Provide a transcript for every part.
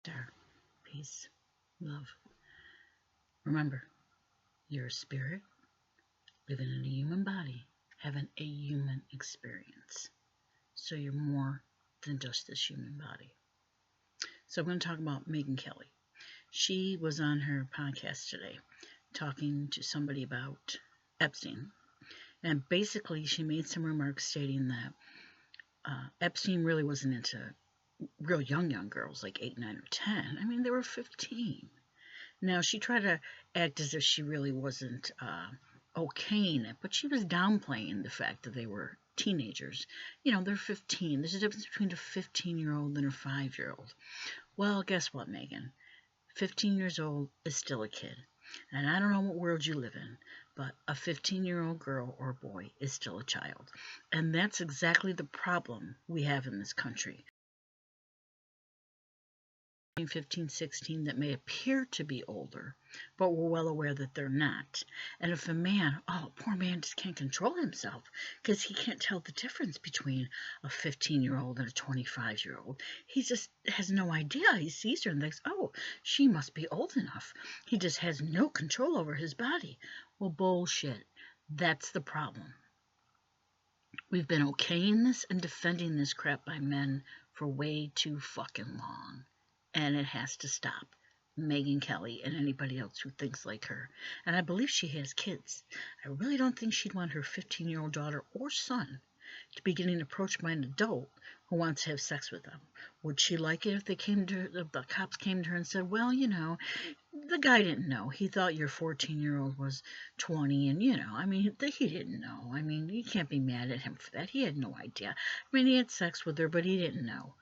Star, peace, love. Remember, you're a spirit living in a human body, having a human experience. So you're more than just this human body. So I'm going to talk about Megyn Kelly. She was on her podcast today talking to somebody about Epstein. And basically, she made some remarks stating that Epstein really wasn't into real young girls, like 8, 9, or 10. I mean, they were 15. Now, she tried to act as if she really wasn't okaying it, but she was downplaying the fact that they were teenagers. You know, they're 15. There's a difference between a 15-year-old and a 5-year-old. Well, guess what, Megyn? 15 years old is still a kid. And I don't know what world you live in, but a 15-year-old girl or boy is still a child. And that's exactly the problem we have in this country. 15, 16 that may appear to be older, but we're well aware that they're not. And if a man, poor man just can't control himself because he can't tell the difference between a 15-year-old and a 25-year-old. He just has no idea. He sees her and thinks, oh, she must be old enough. He just has no control over his body. Well, bullshit. That's the problem. We've been okaying this and defending this crap by men for way too fucking long. And it has to stop. Megyn Kelly and anybody else who thinks like her. And I believe she has kids. I really don't think she'd want her 15-year-old daughter or son to be getting approached by an adult who wants to have sex with them. Would she like it if they came to if the cops came to her and said, well, you know, the guy didn't know. He thought your 14-year-old was 20, and I mean, he didn't know. I mean, you can't be mad at him for that. He had no idea. I mean, he had sex with her, but he didn't know.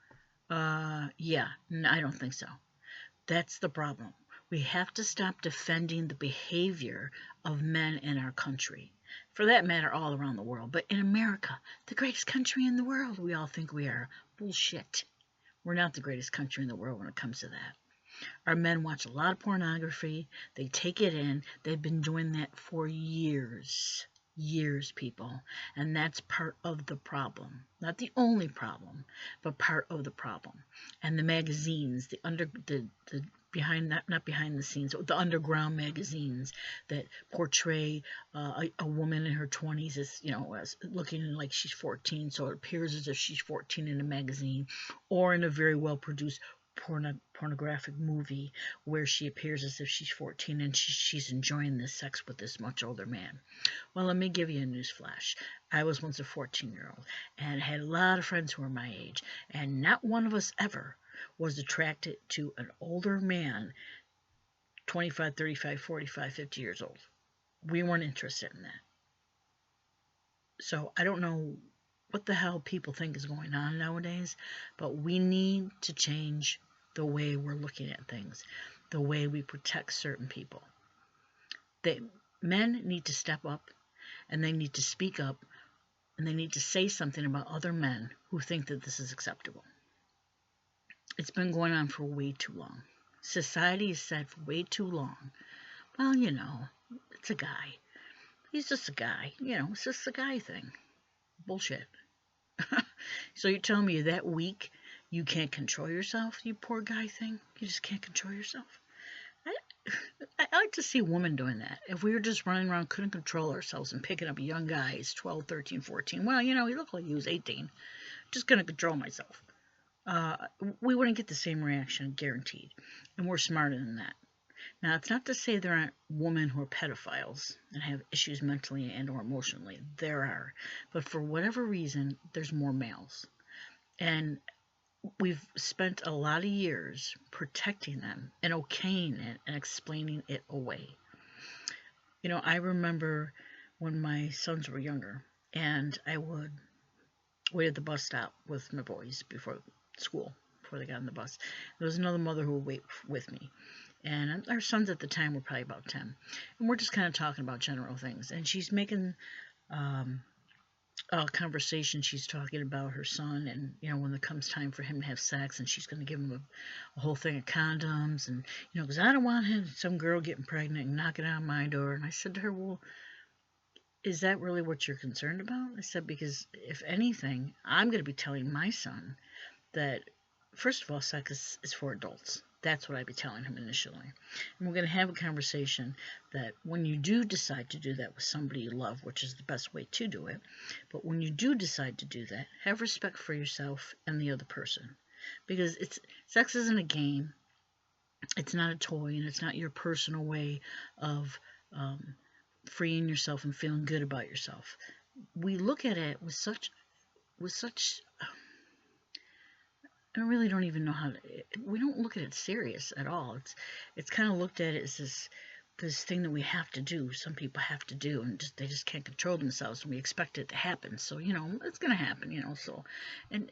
Yeah, I don't think so. That's the problem. We have to stop defending the behavior of men in our country. For that matter, all around the world. But in America, the greatest country in the world, we all think we are. Bullshit. We're not the greatest country in the world when it comes to that. Our men watch a lot of pornography. They take it in. They've been doing that for years. Years, people. And that's part of the problem. Not the only problem, but part of the problem. And the magazines, the behind that, not behind the scenes, the underground magazines that portray a woman in her 20s as looking like she's 14, so it appears as if she's 14 in a magazine, or in a very well produced pornographic movie where she appears as if she's 14 and she's enjoying this sex with this much older man. Well, let me give you a news flash. I was once a 14-year-old and had a lot of friends who were my age, and not one of us ever was attracted to an older man, 25, 35, 45, 50 years old. We weren't interested in that. So I don't know what the hell people think is going on nowadays, but we need to change the way we're looking at things, the way we protect certain people. Men need to step up, and they need to speak up, and they need to say something about other men who think that this is acceptable. It's been going on for way too long. Society has said for way too long, well, it's a guy. He's just a guy. It's just a guy thing. Bullshit. So you're telling me that weak you can't control yourself, you poor guy thing? You just can't control yourself? I like to see women doing that. If we were just running around, couldn't control ourselves and picking up young guys, 12, 13, 14, well, he looked like he was 18. Just going to control myself. We wouldn't get the same reaction, guaranteed. And we're smarter than that. Now, it's not to say there aren't women who are pedophiles and have issues mentally and or emotionally. There are. But for whatever reason, there's more males. And we've spent a lot of years protecting them and okaying it and explaining it away. I remember when my sons were younger, and I would wait at the bus stop with my boys before school, before they got on the bus. There was another mother who would wait with me. And our sons at the time were probably about 10. And we're just kind of talking about general things. And she's making a conversation. She's talking about her son and, when it comes time for him to have sex, and she's going to give him a whole thing of condoms. And, because I don't want some girl getting pregnant and knocking on my door. And I said to her, well, is that really what you're concerned about? I said, because if anything, I'm going to be telling my son that, first of all, sex is for adults. That's what I'd be telling him initially. And we're going to have a conversation that when you do decide to do that with somebody you love, which is the best way to do it, but when you do decide to do that, have respect for yourself and the other person. Because sex isn't a game, it's not a toy, and it's not your personal way of freeing yourself and feeling good about yourself. We look at it with such I really don't even know how to. We don't look at it serious at all. It's kind of looked at as this thing that we have to do. Some people have to do, and they just can't control themselves, and we expect it to happen. So it's gonna happen. So, and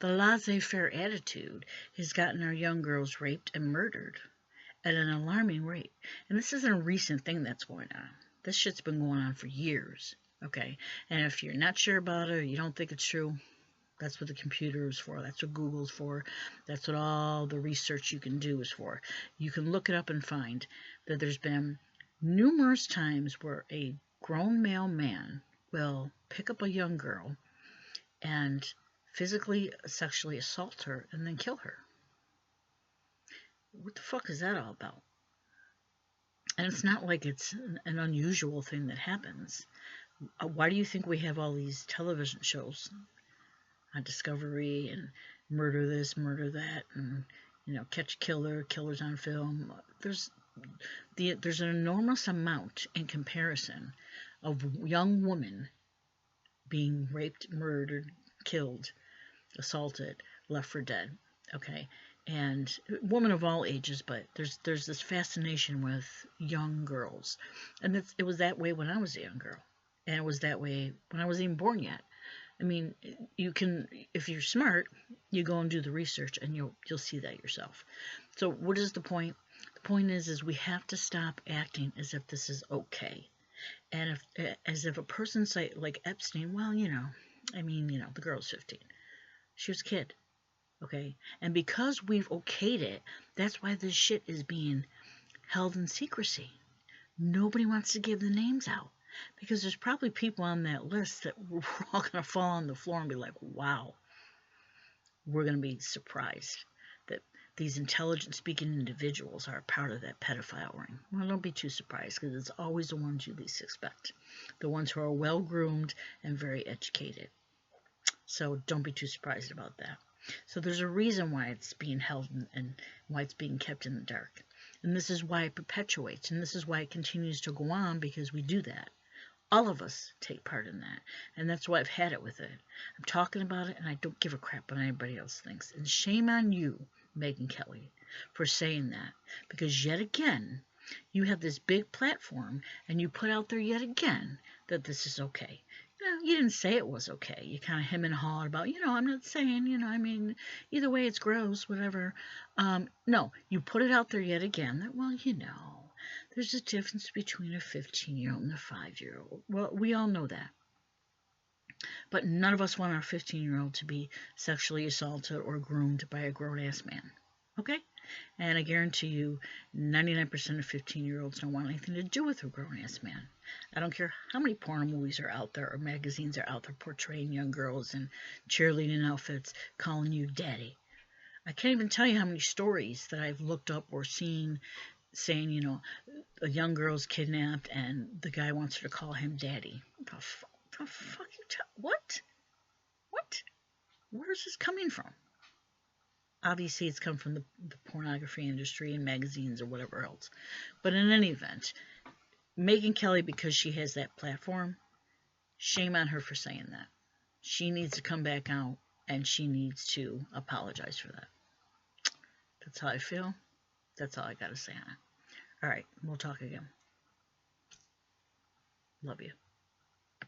the laissez-faire attitude has gotten our young girls raped and murdered at an alarming rate. And this isn't a recent thing that's going on. This shit's been going on for years. Okay, and if you're not sure about it, or you don't think it's true, that's what the computer is for. That's what Google's for. That's what all the research you can do is for. You can look it up and find that there's been numerous times where a grown male man will pick up a young girl and physically, sexually assault her and then kill her. What the fuck is that all about? And it's not like it's an unusual thing that happens. Why do you think we have all these television shows on Discovery and murder this, murder that, and catch a killer, killers on film? There's an enormous amount in comparison of young women being raped, murdered, killed, assaulted, left for dead. Okay, and women of all ages, but there's this fascination with young girls, and it was that way when I was a young girl, and it was that way when I wasn't even born yet. I mean, you can, if you're smart, you go and do the research, and you'll see that yourself. So, what is the point? The point is we have to stop acting as if this is okay, and as if a person like Epstein. Well, the girl's 15. She was a kid, okay, and because we've okayed it, that's why this shit is being held in secrecy. Nobody wants to give the names out. Because there's probably people on that list that we're all going to fall on the floor and be like, wow, we're going to be surprised that these intelligent speaking individuals are a part of that pedophile ring. Well, don't be too surprised, because it's always the ones you least expect. The ones who are well groomed and very educated. So don't be too surprised about that. So there's a reason why it's being held and why it's being kept in the dark. And this is why it perpetuates, and this is why it continues to go on, because we do that. All of us take part in that, and that's why I've had it with it. I'm talking about it, and I don't give a crap what anybody else thinks. And shame on you, Megyn Kelly, for saying that, because yet again, you have this big platform, and you put out there yet again that this is okay. You didn't say it was okay. You kind of hem and haw about, I'm not saying, either way it's gross, whatever. No, you put it out there yet again that, there's a difference between a 15-year-old and a 5-year-old. Well, we all know that. But none of us want our 15-year-old to be sexually assaulted or groomed by a grown-ass man. Okay? And I guarantee you, 99% of 15-year-olds don't want anything to do with a grown-ass man. I don't care how many porno movies are out there or magazines are out there portraying young girls in cheerleading outfits, calling you daddy. I can't even tell you how many stories that I've looked up or seen saying, a young girl's kidnapped and the guy wants her to call him daddy. The fuck what? What? Where's this coming from? Obviously, it's come from the pornography industry and magazines or whatever else. But in any event, Megyn Kelly, because she has that platform, shame on her for saying that. She needs to come back out and she needs to apologize for that. That's how I feel. That's all I got to say on it. All right, we'll talk again. Love you.